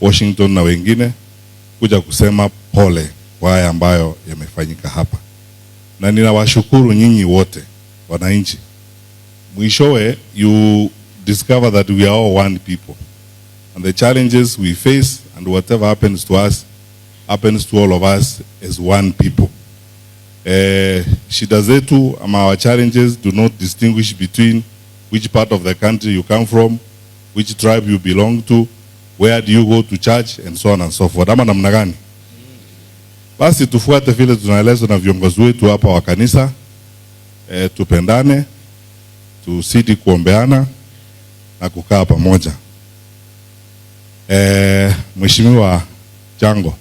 Washington na wengine kuja kusema pole kwa haya ambayo yamefanyika hapa, na ninawashukuru nyinyi wote wananchi. Mwishowe you discover that we are all one people, and the challenges we face and whatever happens to us happens to all of us as one people. Shida zetu ama our challenges do not distinguish between which part of the country you come from, which tribe you belong to, where do you go to church, and so on and so forth. Ama namna gani? Basi tufuate vile tunaelezwa na viongozi wetu hapa wa kanisa, tupendane, tusidi kuombeana na kukaa pamoja. Mheshimiwa Jango,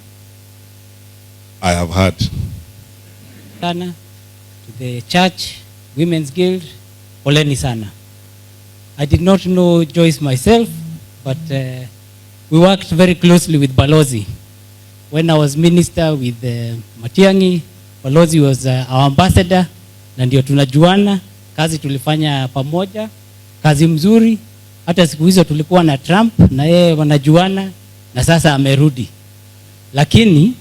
I have heard. Sana to the church, Women's Guild, poleni sana. I did not know Joyce myself, but we worked very closely with Balozi. When I was minister with Matiang'i, Balozi was our ambassador, na ndio tunajuana, kazi tulifanya pamoja, kazi mzuri. Hata siku hizo tulikuwa na Trump na yeye wanajuana, na sasa amerudi. Lakini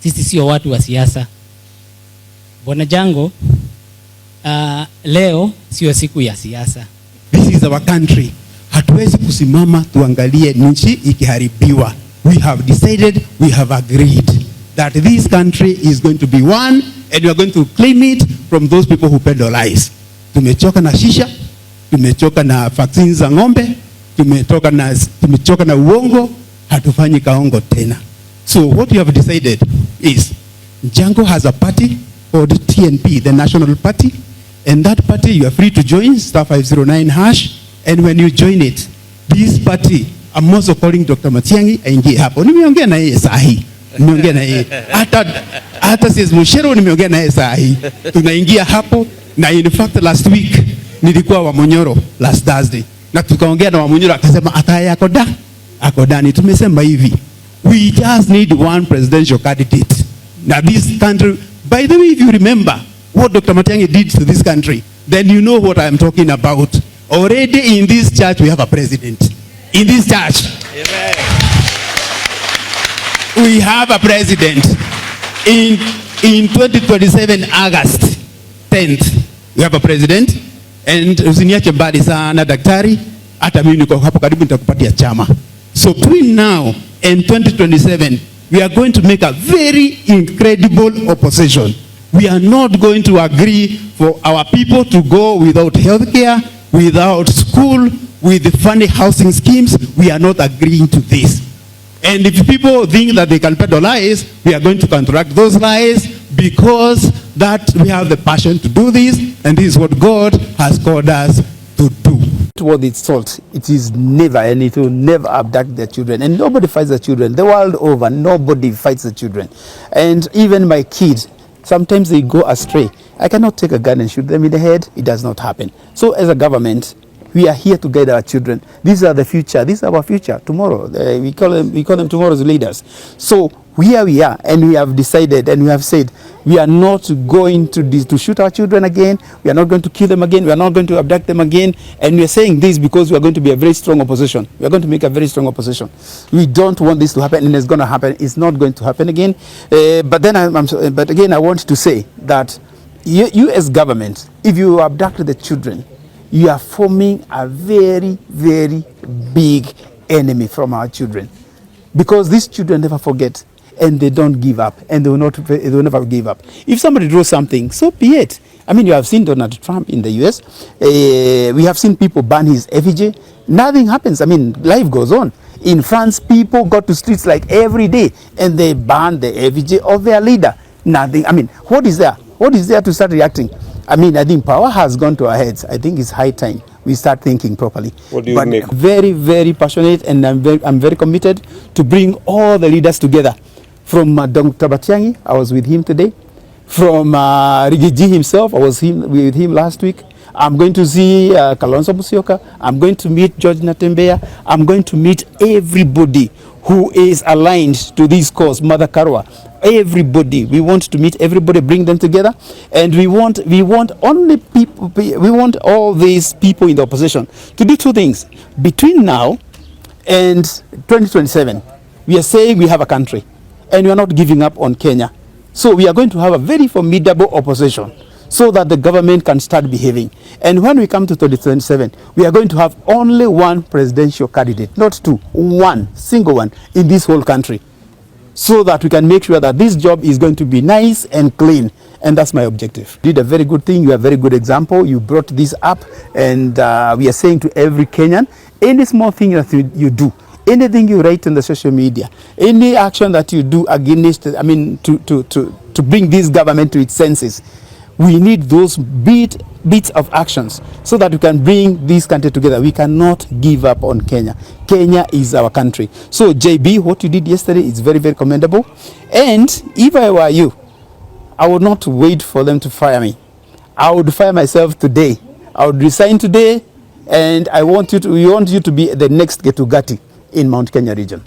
sisi sio watu wa siasa. Bwana Jango, leo sio siku ya siasa. This is our country. Hatuwezi kusimama tuangalie nchi ikiharibiwa. We have decided, we have agreed that this country is going to be one, and we are going to claim it from those people who peddle lies. Tumechoka na shisha, tumechoka na vaccines za ng'ombe, tumechoka na uongo, hatufanyi kaongo tena. So what we have decided is Jango has a party called TNP, the National Party, and that party you are free to join, *509#, and when you join it, this party, I'm also calling Dr. Matiang'i aingie hapo. Nimeongea na yeye sahi. Nimeongea na yeye. Hata sisi Mushero nimeongea na yeye sahi. Tunaingia hapo, na in fact last week nilikuwa Wamonyoro last Thursday. Na tukaongea na Wamonyoro akasema ataya akodani. Tumesema hivi, we just need one presidential candidate. Now this country, by the way, if you remember what Dr. Matiang'i did to this country, then you know what I am talking about. Already in this church we have a president. In this church, amen, we have a president. In 2027 August 10th, we have a president. And usiniache mbali sana daktari, hata mimi niko hapo karibu nitakupatia chama. So between now and 2027, we are going to make a very incredible opposition. We are not going to agree for our people to go without health care, without school, with the funny housing schemes. We are not agreeing to this. And if people think that they can peddle lies, we are going to counteract those lies, because that we have the passion to do this, and this is what God has called us to do. What it's taught, it is never, and it will never abduct their children. And nobody fights the children. The world over, nobody fights the children. And even my kids, sometimes they go astray. I cannot take a gun and shoot them in the head. It does not happen. So as a government, we are here to guide our children. These are the future. This is our future. Tomorrow, we call them tomorrow's leaders. So here we are, and we have decided, and we have said, we are not going to shoot our children again. We are not going to kill them again. We are not going to abduct them again. And we are saying this because we are going to be a very strong opposition. We are going to make a very strong opposition. We don't want this to happen, and it's going to happen. It's not going to happen again. But again, I want to say that you as government, if you abduct the children, you are forming a very, very big enemy from our children, because these children never forget, and they don't give up, and they will never give up. If somebody draws something, so be it. I mean, you have seen Donald Trump in the US. We have seen people burn his effigy. Nothing happens. I mean, life goes on. In France, people go to streets like every day, and they burn the effigy of their leader. Nothing. I mean, what is there? What is there to start reacting? I mean, I think power has gone to our heads. I think it's high time we start thinking properly. What do you make? Very, very passionate, and I'm very committed to bring all the leaders together. From Dr. Matiang'i, I was with him today. From Rigiji himself, I was with him last week. I'm going to see Kalonzo Musyoka. I'm going to meet George Natembeya. I'm going to meet everybody who is aligned to this cause, Mother Karwa. Everybody, we want to meet everybody, bring them together, and we want only people. We want all these people in the opposition to do two things between now and 2027. We are saying we have a country, and we are not giving up on Kenya. So we are going to have a very formidable opposition, so that the government can start behaving. And when we come to 2027, we are going to have only one presidential candidate, not two, one single one in this whole country, so that we can make sure that this job is going to be nice and clean. And that's my objective. You did a very good thing. You are a very good example. You brought this up, and we are saying to every Kenyan, any small thing that you do, anything you write on the social media, any action that you do against, to bring this government to its senses, we need those bits of actions so that we can bring this country together. We cannot give up on Kenya. Kenya is our country. So JB, what you did yesterday is very, very commendable. And if I were you, I would not wait for them to fire me. I would fire myself today. I would resign today, and we want you to be the next Getugati in Mount Kenya region.